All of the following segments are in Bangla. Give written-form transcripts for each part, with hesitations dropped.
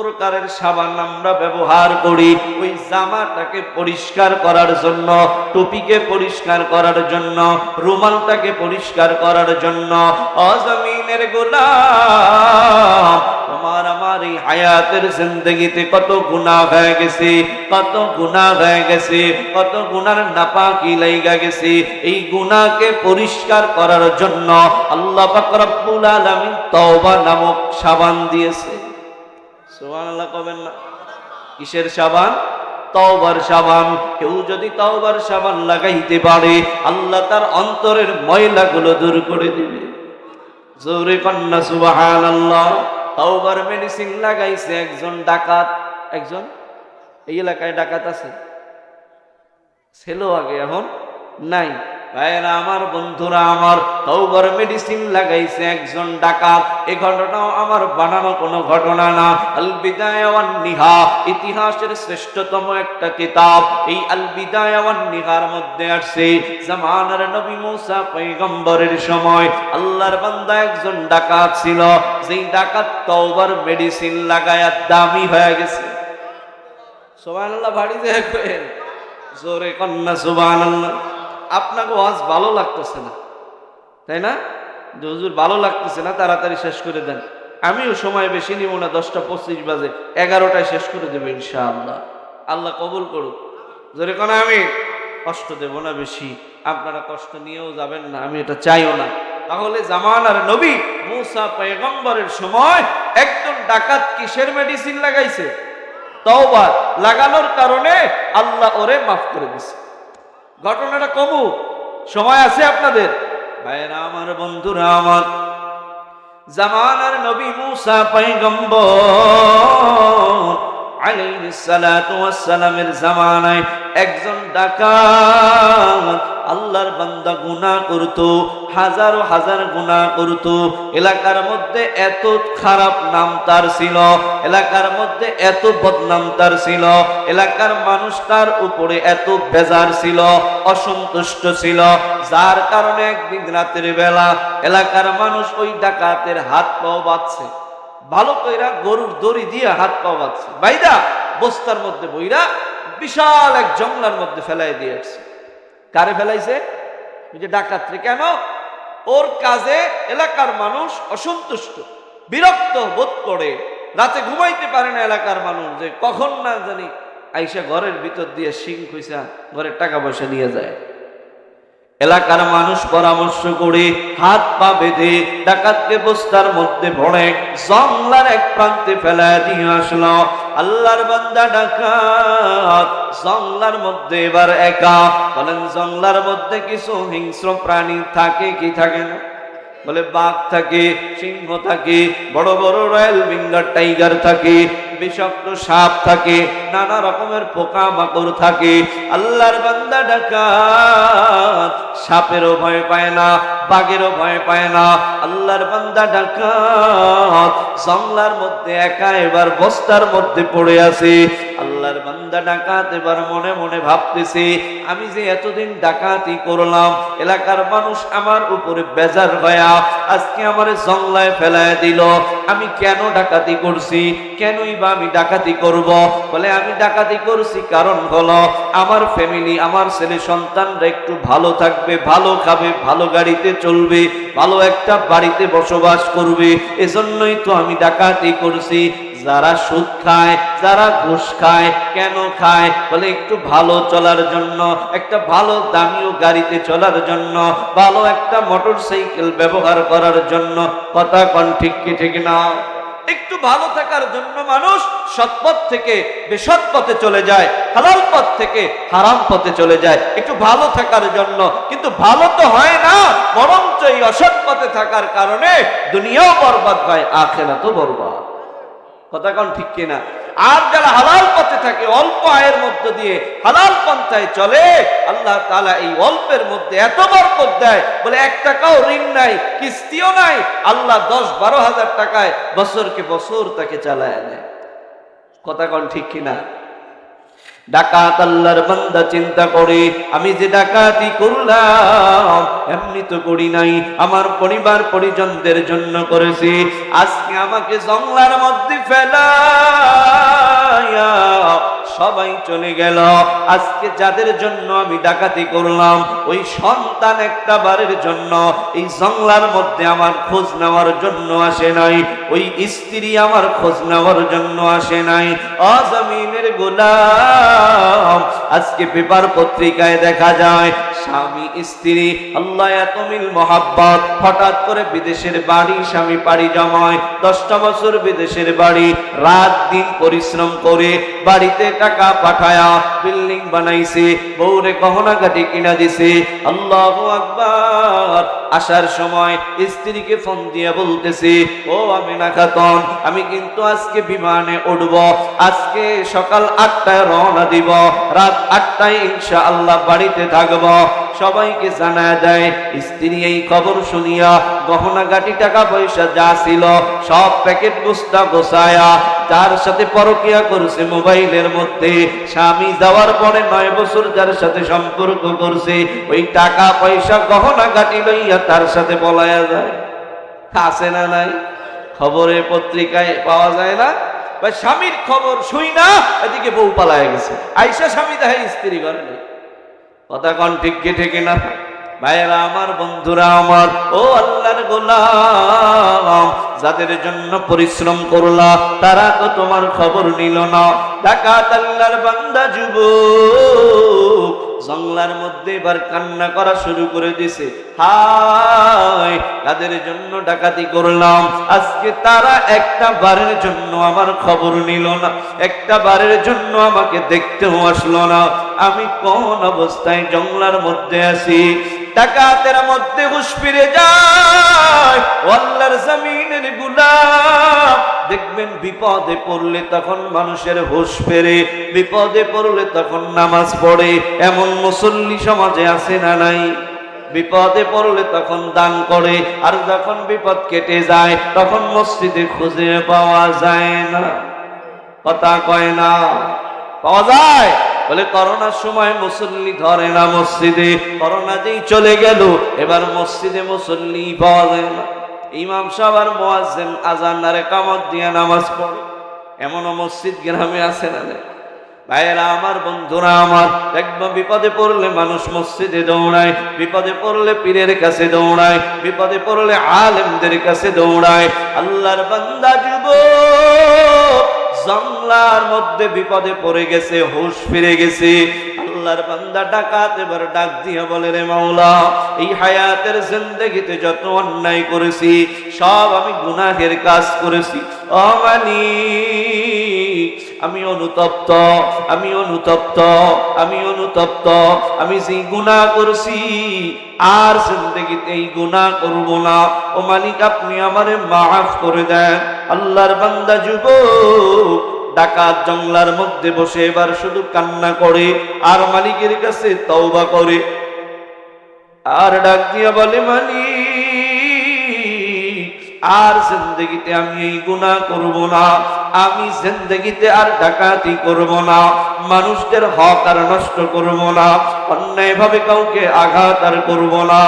প্রকারের সাবান আমরা ব্যবহার করি ওই জামাটাকে পরিষ্কার করার জন্য, টুপিকে পরিষ্কার করার জন্য, রুমালটাকে পরিষ্কার করার জন্য। ও জমিনের গোলাম, তোমার আমার এই হায়াতের জিন্দেগিতে কত গুনাহ হয়ে গেছে, কত গুনাহ হয়ে গেছে, কত গুনার নাপাকি লাইগা গেছে। এই গুনাহকে পরিষ্কার করার জন্য আল্লাহ পাক রব্বুল আলামিন তওবা নামক সাবান দিয়েছে। সুবহানাল্লাহ কবেন না? কিসের সাবান? তওবার সাবান। কেউ যদি তওবার সাবান লাগাইতে পারে আল্লাহ তার অন্তরের ময়লাগুলো দূর করে দিবে। জোরে কন্না সুবহানাল্লাহ। তওবার মেডিসিন লাগাইছে একজন ডাকাত। একজন এই এলাকায় ডাকাত আছে, ছিল আগে, এখন নাই। ভাইরা আমার, বন্ধুরা আমার, তওবার মেডিসিন লাগাইছে একজন ডাকাত। এই ঘটনাও আমার বানানো কোনো ঘটনা না। আল বিদায়া ওয়ান নিহা ইতিহাসের শ্রেষ্ঠতম একটা কিতাব। এই আল বিদায়া ওয়ান নিহার মধ্যে আসছে জামানার নবী মুসা পয়গম্বরের সময় আল্লাহর বান্দা একজন ডাকাত ছিল, যেই ডাকাত তওবার মেডিসিন লাগায়া দামি হয়ে গেছে। সুবহানাল্লাহ বাড়ি যায় কইেন, জোরে কন্না সুবহানাল্লাহ। আপনাকে ওয়াজ ভালো লাগতেছে না, তাই না? হুজুর ভালো লাগতেছে না, তাড়াতাড়ি শেষ করে দেন। আমিও সময় বেশি নিব না, 10:25 বাজে, 11টায় শেষ করে দেবো ইনশাআল্লাহ। আল্লাহ কবুল করুক। জোরে কোন আমি কষ্ট দেব না বেশি, আপনারা কষ্ট নিয়েও যাবেন না, আমি এটা চাইও না। তাহলে জামানার নবী মুসা পয়গম্বরের সময় একজন ডাকাত কিসের মেডিসিন লাগাইছে? তওবা লাগানোর কারণে আল্লাহ ওরে মাফ করে দিয়েছে। ঘটনাটা কমু, সময় আছে আপনাদের? ভাইরা আমার, বন্ধুরা আমার, জামানার নবী মুসা পয়গম্বর আলাইহিস সালাতু ওয়াস সালামের জামানায় একজন ডাকাত আল্লাহর বান্দা গুনাহ করত, হাজারো হাজার গুনাহ করত। এলাকার মধ্যে এত খারাপ নাম তার ছিল, এলাকার মধ্যে এত বদনাম তার ছিল, এলাকার মানুষ তার উপরে এত বেজার ছিল, অসন্তুষ্ট ছিল, যার কারণে একদিন রাতের বেলা এলাকার মানুষ ওই ডাকাতের হাত পাও বাঁধছে। ভালো কইরা গরুর দড়ি দিয়ে হাত পাও বাঁধছে, বাইদা বস্তার মধ্যে বইরা বিশাল এক জঙ্গলার মধ্যে ফেলাই দিয়ে আসছে। কারে ফেলাইছে? ওই যে ডাকাতরে। কেন? ওর কাজে এলাকার মানুষ অসন্তুষ্ট, বিরক্ত বোধ করে, রাতে ঘুমাইতে পারে না এলাকার মানুষ, যে কখন না জানি আইসা ঘরের ভিতর দিয়ে শিং খুইসা ঘরের টাকা পয়সা নিয়ে যায়। এলাকার মানুষ পরামর্শ করে হাত পা বেঁধে ডাকাতকে বস্তার মধ্যে ভরে জঙ্গলার এক প্রান্তে ফেলায় দিয়ে আসলো। আল্লাহর বান্দা ডাকাত জঙ্গলার মধ্যে এবার একা। বলেন, জঙ্গলার মধ্যে কিছু হিংস্র প্রাণী থাকে কি থাকে না? বলে বাঘ থাকে, সিংহ থাকে, বড় বড় রয়্যাল বেঙ্গল টাইগার থাকে, বিষাক্ত সাপ থাকে, নানা রকমের পোকা মাকড় থাকে। আল্লাহর বান্দা ডাকাত সাপেরও ভয় পায় না, বাঘেরও ভয় পায় না। আল্লাহর বান্দা ডাকাত জঙ্গলার মধ্যে একা এবার বস্তার মধ্যে পড়ে আছে। আল্লাহর বান্দা ডাকাত এবার মনে মনে ভাবতেছে, আমি যে এতদিন ডাকাতি করলাম, এলাকার মানুষ আমার উপরে বেজার হয়া আজকে আমারে জঙ্গলায় ফেলায় দিল। আমি কেন ডাকাতি করছি? কেনই বা আমি ডাকাতি করব? বলে, আমি ডাকাতি করছি কারণ হলো আমার ফ্যামিলি, আমার ছেলে সন্তানরা একটু ভালো থাকবে, ভালো খাবে, ভালো গাড়িতে চলবে, ভালো একটা বাড়িতে বসবাস করবে, এজন্যই তো আমি ডাকাতি করছি। যারা সুদ খায়, যারা ঘুষ খায়, কেন খায়? বলে একটু ভালো চলার জন্য, একটা ভালো দামিও গাড়িতে চলার জন্য, ভালো একটা মোটরসাইকেল ব্যবহার করার জন্য। কথা কোন ঠিক কি ঠিক না? একটু ভালো থাকার জন্য মানুষ সৎপথ থেকে বেসৎ পথে চলে যায়, হালাল পথ থেকে হারাম পথে চলে যায় একটু ভালো থাকার জন্য। কিন্তু ভালো তো হয় না, বরঞ্চ এই অসৎ পথে থাকার কারণে দুনিয়াও বরবাদ হয়, আখিরাতও বরবাদ। কথা কোন ঠিক কিনা? আর যারা হালাল পথে থাকে, অল্প আয়ের মধ্য দিয়ে হালাল পন্থায় চলে, আল্লাহ তাআলা এই অল্পের মধ্যে এত বরকত দেয়, বলে 1 টাকাও ঋণ নাই, কিস্তিও নাই। আল্লাহ 10-12 হাজার টাকায় বছরকে বছর তাকে চালায় দেয়। কথা কোন ঠিক কিনা? ডাকাত আল্লাহর বান্দা চিন্তা করে, আমি যে ডাকাতি করলাম এমনি তো করি নাই, আমার পরিবার পরিজনদের জন্য করেছি। আজকে আমাকে জঙ্গলার মধ্যে ফেলা সবাই চলে গেল। আজকে যাদের জন্য আমি ডাকাতি করলাম, ওই সন্তান একটা বারের জন্য এই জংলার মধ্যে আমার খোঁজ নেওয়ার জন্য আসে নাই, ওই স্ত্রী আমার খোঁজ নেওয়ার জন্য আসে নাই। জমিনের গোলাম, আজকে পেপার পত্রিকায় দেখা যায় স্বামী স্ত্রী আল্লাহ এত মিল মহাব্বত, হঠাৎ করে বিদেশের বাড়ি স্বামী পাড়ি জমায়, 10টা বছর বিদেশের বাড়ি, রাত দিন পরিশ্রম করে বাড়িতে টাকা পাঠায়া বিল্ডিং বানাইছে, বউরে গহনাগাটি কিনা দিছে। আল্লাহু আকবার। আসার সময় স্ত্রীকে ফোন দিয়ে বলতেছে, ও আমিনা খাতুন, আমি কিন্তু আজকে বিমানে উঠব, আজকে সকাল 8টায় রওনা দিব, রাত 8টায় ইনশাআল্লাহ বাড়িতে থাকব। সবাইকে জানায় দেয়। স্ত্রী এই খবর শুনিয়া গহনা গাটি টাকা পয়সা যা ছিল সব প্যাকেট বস্তা গোছায়া যার সাথে পরকিয়া করছে মোবাইলের মধ্যে, স্বামী যাওয়ার পরে 9 বছর যার সাথে সম্পর্ক করছে, ওই টাকা পয়সা গহনা গাটি লইয়া তার সাথে পলায়া যায়। আছে না নাই? খবরে পত্রিকায় পাওয়া যায় না? স্বামীর খবর শুই না, এদিকে বউ পালায় গেছে, আইসা স্বামী দেখে স্ত্রী ঘরে নেই। কথা কন ঠিক কি ঠিক না? ভাইরা আমার, বন্ধুরা আমার, ও আল্লাহর গোলাম, যাদের জন্য পরিশ্রম করলা তারা তো তোমার খবর নিল না। ডাকাত আল্লাহর বান্দা যুবক জংলার মধ্যে এবার কান্না করা শুরু করে দিছে, হায় তাদের জন্য ডাকাতি করলাম, আজকে তারা একটা বারের জন্য আমার খবর নিল না, একটা বারের জন্য আমাকে দেখতেও আসলো না। আমি কোন অবস্থায় জংলার মধ্যে আছি? ডাকাতের মধ্যে হুঁশ ফিরে যায়। আল্লাহর জমিনের গোলাম, দেখবেন বিপদে পড়লে তখন মানুষের হুঁশ ফেরে, বিপদে পড়লে তখন নামাজ পড়ে, এমন মুসল্লি সমাজে আছে না নাই? বিপদে পড়লে তখন দান করে, আর যখন বিপদ কেটে যায় তখন মসজিদে খুঁজে পাওয়া যায় না। কথা কয় না? পাওয়া যায়। বলে করোনার সময় মুসল্লি ধরে না মসজিদে, করোনা যেই চলে গেল এবার মসজিদে মুসল্লি পাওয়া যায় না। ইমাম সাহেব আর মুয়াজ্জিন আযান আর ইকামত দিয়ে নামাজ পড়ে, এমনও মসজিদ গ্রামে আছে না? ভাইয়েরা আমার, বন্ধুরা আমার, একদম বিপদে পড়লে মানুষ মসজিদে দৌড়ায়, বিপদে পড়লে পীরের কাছে দৌড়ায়, বিপদে পড়লে আলেমদের কাছে দৌড়ায়। আল্লাহর বান্দা যুবক জংলার মধ্যে বিপদে পড়ে গেছে, হুঁশ ফিরে গেছে। আল্লাহর বান্দা ডাকাত এবার ডাক দিয়ে বলে, রে মাওলা, এই হায়াতের জিন্দেগিতে যত অন্যায় করেছি সব আমি গুনাহের কাজ করেছি। ও মালিক, আমি অনুতপ্ত, আমি অনুতপ্ত, আমি অনুতপ্ত, আমি যে গুনাহ করছি আর জিন্দেগিতে এই গুনাহ করব না। ও মালিক, আপনি আমারে মাফ করে দেন। আল্লাহর বান্দা যুবক ডাকাত জংলার মধ্যে বসে এবার শুধু কান্না করে আর মালিকের কাছে তওবা করে, আর ডাক দিয়া বলে, মালিক, আর জিন্দেগিতে আমি এই গুনাহ করব না, আমি জিন্দেগিতে আর ডাকাতি করব না, মানুষদের হক আর নষ্ট করব না, অন্যায় ভাবে কাউকে আঘাত আর করব না,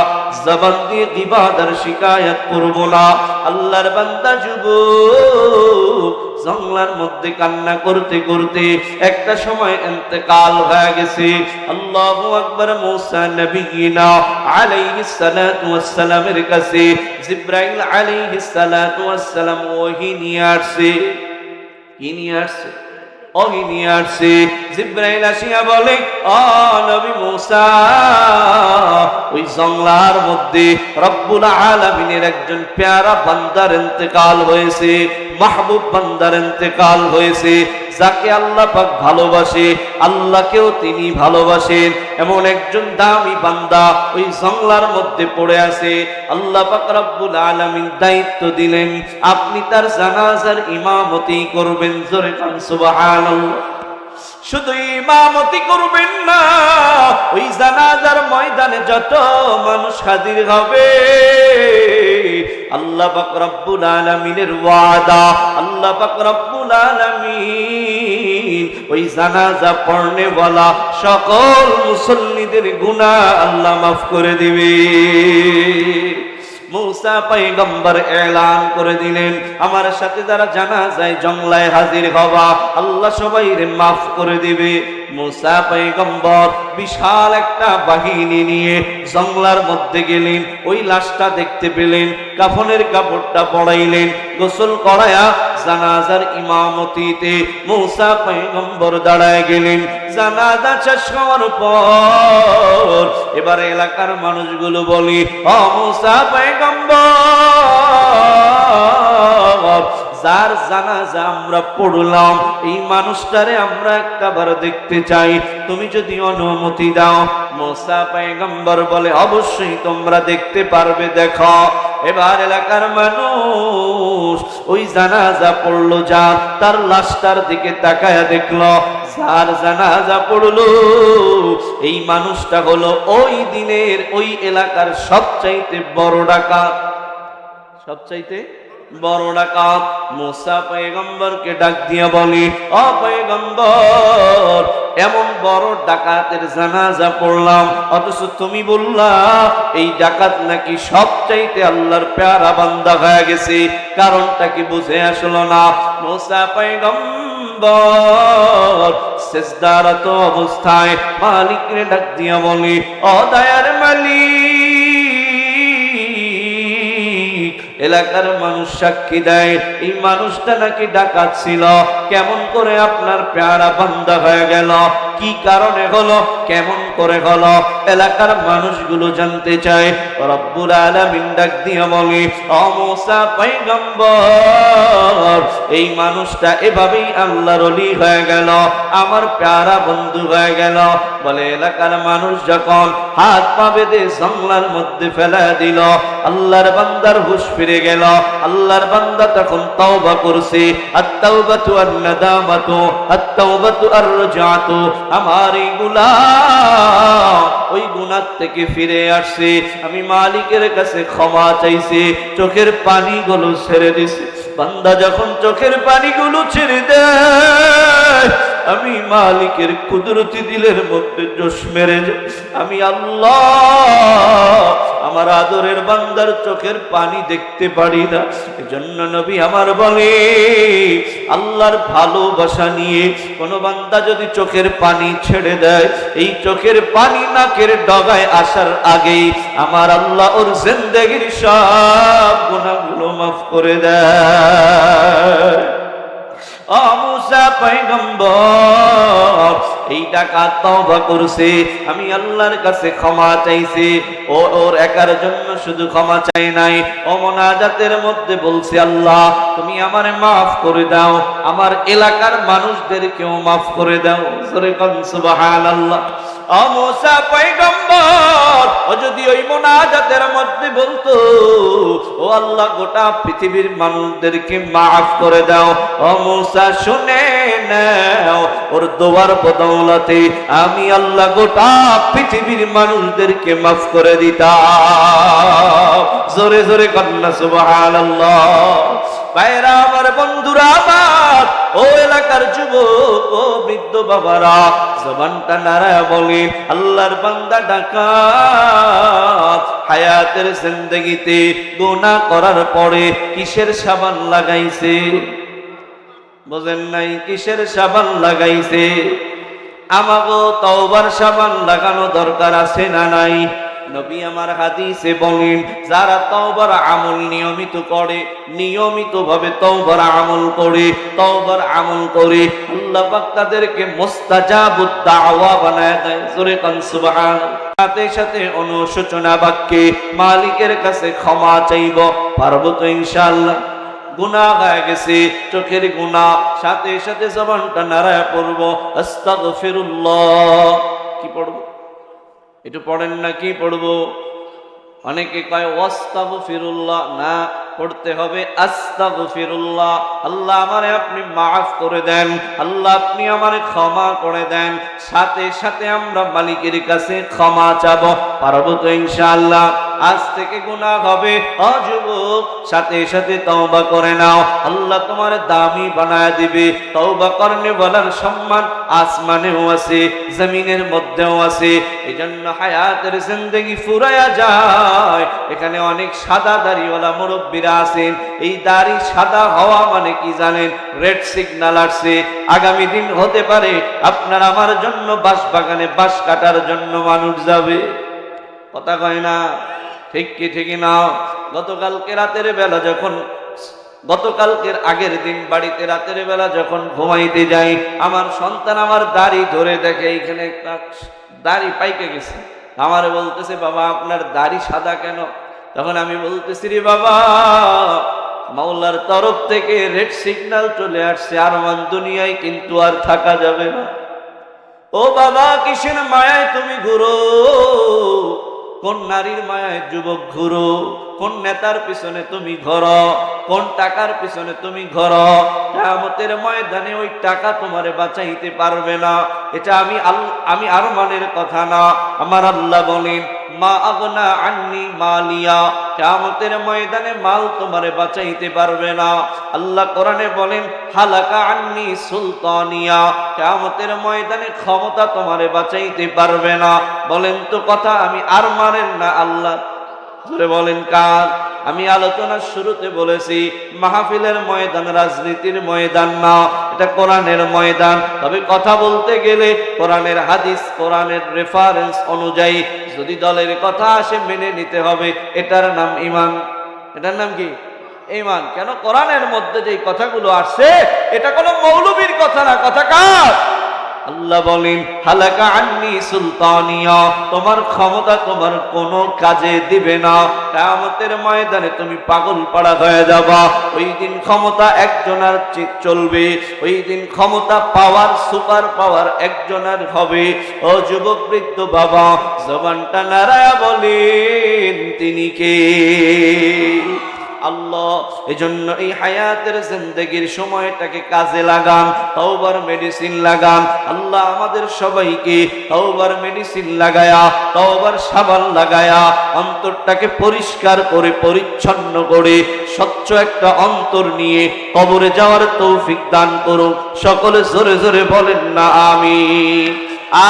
জবান দিয়ে গীবত আর শিকায়াত করব না। আল্লাহর বান্দা যুবক জংলার মধ্যে কান্না করতে করতে একটা সময় ইন্তেকাল হয়ে গেছে। আল্লাহু আকবার। মুসা নবিয়িনা আলাইহিস সালাতু ওয়াস সালামের কাছে জিবরাইল আলাইহিস সালাতু ওয়াস সালাম ওহী নিয়ে আসছে। কি নিয়ে আসছে? ওহী নিয়ে আসছে। জিবরাইল আসিয়া বলে, ও নবী মুসা, ওই জংলার মধ্যে রব্বুল আলামিনের একজন প্যারা বান্দার ইন্তেকাল হয়েছে, মাহবুব বান্দার ইন্তেকাল হয়েছে, যাকে আল্লাহ পাক ভালোবাসে, আল্লাহকেও তিনি ভালোবাসেন, এমন একজন দামি বান্দা ওই জংলার মধ্যে পড়ে আছে। আল্লাহ পাক রব্বুল আলামিন দায়িত্ব দিলেন, আপনি তার জানাজার ইমামতি করবেন। জোরে কান সুবহানাল্লাহ। শুধু ইমামতি করবেন না, ওই জানাজার ময়দানে যত মানুষ হাজির হবে, আল্লাহ পাক রব্বুল আলামিনের ওয়াদা, আল্লাহ পাক রব্বুল আলামিন ওই জানাজা পড়নে ওয়ালা সকল মুসল্লিদের গুনাহ আল্লাহ মাফ করে দিবে। মূসা পয়গম্বর এলান করে দিলেন, আমার সাথে যারা জানাজায় জংলায় হাজির হবা আল্লাহ সবাইরে মাফ করে দিবে। মূসা পয়গম্বর বিশাল একটা বাহিনী নিয়ে জংলার মধ্যে গেলেন, ওই লাশটা দেখতে পেলেন, কাফনের কাপড়টা পরাইলেন, গোসল করায়া জানাজার ইমামতিতে মূসা পয়গম্বর দাঁড়ায় গেলেন। জানাজা শেষ হওয়ার পর এবার এলাকার মানুষগুলো বলি, ও মূসা পয়গম্বর, যার জানাজা আমরা পড়লাম এই মানুষটারে আমরা একটাবার দেখতে চাই, তুমি যদি অনুমতি দাও। মূসা পয়গম্বর বলে, অবশ্যই তোমরা দেখতে পারবে, দেখো। এবার এলাকার মানুষ ওই জানাজা পড়লো, যার তার লাশটার দিকে তাকায়া দেখলো, যার জানাজা পড়লো এই মানুষটা হলো ওই দিনের ওই এলাকার সবচাইতে বড় ডাকাত, সবচাইতে বড় ডাকাত। মূসা পয়গম্বরকে ডাক দিয়া বলি, ও পয়গম্বর, এমন বড় ডাকাতের জানাজা পড়লাম, অথচ তুমি বললা এই ডাকাত নাকি সবচাইতে আল্লাহর প্যারা বান্দা হয়ে গেছে, কারণটা কি বুঝে আসলো না? মূসা পয়গম্বর সিজদারত অবস্থায় মালিকরে ডাক দিয়া বলি, ও দয়ার মালিক, এলাকার মানুষ সাক্ষী দেয় এই মানুষটা নাকি ডাকাত ছিল, কেমন করে আপনার প্যারা বান্দা হয়ে গেল, কি কারণে হলো, কেমন করে হলো? এলাকার মানুষগুলো জানতে চায়। রব্বুল আলামিন ডাক দিয়ে বলে, ও মূসা পয়গম্বর, এই মানুষটা এভাবেই আল্লাহর ওলি হয়ে গেল, আমার প্যারা বন্ধু হয়ে গেল। বলে এলাকার মানুষ যখন হাত পা বেঁধে জংলার মধ্যে ফেলা দিল, আল্লাহর বান্দার হুঁশ ফিরে গেল। আল্লাহর বান্দা তখন তওবা করছে, আত-তাওবাতু আন-নাদামাতু, আত-তাওবাতু আর-রাজাতু, আমার এই গুনাহ ওই গুনাহ থেকে ফিরে আসছে, আমি মালিকের কাছে ক্ষমা চাইছি, চোখের পানিগুলো ছেড়ে দিছি। বান্দা যখন চোখের পানিগুলো ছেড়ে দেয়, আমি মালিকের কুদরতি দিলের মধ্যে জোশ মেরে যায়। আমি আল্লাহ আমার আদরের বান্দার চোখের পানি দেখতে পারি না। এজন্য নবী আমার বলে, আল্লাহর ভালোবাসা নিয়ে কোন বান্দা যদি চোখের পানি ছেড়ে দেয়, এই চোখের পানি নাকের ডগায় আসার আগেই আমার আল্লাহ ওর জিন্দেগীর সব গুনাহগুলো মাফ করে দেয়। ও মূসা পয়গম্বর, এই ডাকাত তওবা করছে, আমি আল্লাহর কাছে ক্ষমা চাইছি। ওর একার জন্য শুধু ক্ষমা চাই নাই, ও মোনাজাতের মধ্যে বলছে, আল্লাহ তুমি আমারে মাফ করে দাও, আমার এলাকার মানুষদেরকেও মাফ করে দাও। জোরে কোন সুবহানাল্লাহ। ও মূসা পয়গম্বর, ও যদি ওই মোনাজাতের মধ্যে বলতো, ও আল্লাহ গোটা পৃথিবীর মানুষদেরকে মাফ করে দাও, ও মূসা শুনে নাও, ওর দোয়ার বদৌলতে আমি আল্লাহ গোটা পৃথিবীর মানুষদেরকে মাফ করে দিতাম। জোরে জোরে কন্যা সুবহানাল্লাহ। ভাইরা আমার, বন্ধুরা আমার, ও এলাকার যুবক ও বৃদ্ধ বাবারা, জবানটা নাড়ায়া বলে, আল্লাহর বান্দা ডাকাত হায়াতের জিন্দেগিতে গুনাহ করার পরে কিসের সাবান লাগাইছে? বুঝেন নাই? কিসের সাবান লাগাইছে? আমাগো তওবার সাবান লাগানো দরকার আছে না নাই? নবী আমার হাদিসে বলেন, যারা তওবার আমল নিয়মিত করে, নিয়মিত ভাবে তওবার আমল করে, তওবার আমল করে, আল্লাহ পাক তাদেরকে মুস্তাজাবুদ দাওয়া বানায় দেয়। জোরে কান সুবহানাল্লাহ। সাথে সাথে অনুশোচনা বাক্যে মালিকের কাছে ক্ষমা চাইব, পারবো তো ইনশাআল্লাহ? গুনাহ হয়ে গেছে, চোখের গুনাহ, সাথে সাথে জবানটা নাড়ায় পড়ব, আস্তাগফিরুল্লাহ। কি পড়ব? একটু পড়েন না, কি পড়বো? অনেকে কয় ওয়াস্তাগফিরুল্লাহ, না, পড়তে হবে আস্তাগফিরুল্লাহ। আল্লাহ আমারে আপনি মাফ করে দেন, আল্লাহ আপনি আমারে ক্ষমা করে দেন। সাথে সাথে আমরা মালিকের কাছে ক্ষমা চাবো, পারবো তো ইনশাআল্লাহ? আজ থেকে গুনাহ হবে। ও যুবক, সাথে সাথে তওবা করে নাও, আল্লাহ তোমার দামি বানায় দিবে। তওবা করলে বলার সম্মান আসমানেও আছে, জমিনের মধ্যেও আছে। এজন্য হায়াতের জিন্দেগি ফুরায়া যায়। এখানে অনেক সাদা দাড়িওয়ালা মুরব্বীরা আছেন। এই দাড়ি সাদা হওয়া মানে কি জানেন? রেড সিগন্যাল আসছে, আগামী দিন হতে পারে আপনার আমার জন্য বাঁশ বাগানে বাঁশ কাটার জন্য মানুষ যাবে। কথা কয় না? ঠিক কি ঠিক না? গতকালকে রাতের বেলা যখন, গতকালকের আগের দিন বাড়িতে রাতের বেলা যখন ঘুমাইতে যাই, আমার সন্তান আমার দাড়ি ধরে দেখে এইখানে একটা দাড়ি পাইকে গেছে। আমারে বলতেছে, বাবা আপনার দাড়ি সাদা কেন? তখন আমি বলতেছি, রে বাবা, মাওলার তরফ থেকে রেড সিগন্যাল চলে আসছে, আরমান দুনিয়ায় কিন্তু আর থাকা যাবে না। ও বাবা, কিসের মায়ায় তুমি ঘুরো? কোন নারীর মায়ায় যুবক ঘুরো? কোন নেতার পিছনে তুমি ঘোরো? কোন টাকার পিছনে তুমি ঘোরো? কিয়ামতের ময়দানে ওই টাকা তোমারে বাঁচাইতে পারবে না। এটা আমি আরমানের কথা না, আমার আল্লাহ বলেন, মা আগনা আন্নি মালিয়া। কিয়ামতের ময়দানে মাল তোমারে বাঁচাইতে পারবে না। আল্লাহ কোরআনে বলেন, হালাকা আন্নি সুলতানিয়া। কিয়ামতের ময়দানে ক্ষমতা তোমারে বাঁচাইতে পারবে না। বলেন তো কথা আমি আরমানের না আল্লাহ? জোরে বলেন কার? আমি আলোচনার শুরুতে বলেছি, মাহফিলের ময়দান রাজনীতির ময়দান না, এটা কোরআনের ময়দান। তবে কথা বলতে গেলে কোরআনের হাদিস, কোরআনের রেফারেন্স অনুযায়ী যদি দলের কথা আসে মেনে নিতে হবে। এটার নাম ঈমান। এটার নাম কি? ঈমান। কেন? কোরআনের মধ্যে যেই কথাগুলো আসছে এটা কোনো মৌলবীর কথা না। কথা কার? আল্লাহ বলেন, হালাকা আন্নি সুলতানিয়া। তোমার ক্ষমতা তোমার কোনো কাজে দিবে না। কিয়ামতের ময়দানে তুমি পাগল পাড়া হয়ে যাবা। ওই দিন ক্ষমতা একজনের চলবে, ওই দিন ক্ষমতা পাওয়ার, সুপার পাওয়ার একজনের হবে। ও যুবক বৃদ্ধ বাবা, জবানটা নাড়ায়া বলেন তিনি কে? আল্লাহ। এজন্য এই হায়াতের জিন্দেগির সময়টাকে কাজে লাগান, তওবার মেডিসিন লাগান। আল্লাহ আমাদের সবাইকে তওবার মেডিসিন লাগায়া, তওবার সাবান লাগায়া অন্তরটাকে পরিষ্কার করে, পরিচ্ছন্ন করে, স্বচ্ছ একটা অন্তর নিয়ে কবরে যাওয়ার তৌফিক দান করুন। সকলে জোরে জোরে বলেন না আমিন।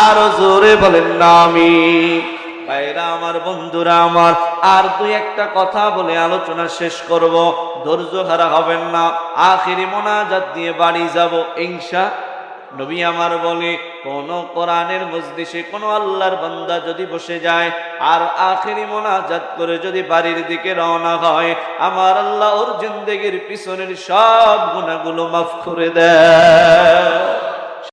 আরো জোরে বলেন না আমিন। ভাইরা আমার, বন্ধুরা আমার, আর দুই একটা কথা বলে আলোচনা শেষ করব। ধৈর্য হারা হবেন না। আখিরি মোনাজাত দিয়ে বাড়ি যাব ইনশা। নবী আমার বলে, কোন কোরআনের মজলিসে কোন আল্লাহর বান্দা যদি বসে যায় আর আখিরি মোনাজাত করে যদি বাড়ির দিকে রওনা হয়, আমার আল্লাহ ওর জিন্দেগির পিছনের সব গুনাহগুলো মাফ করে দেয়।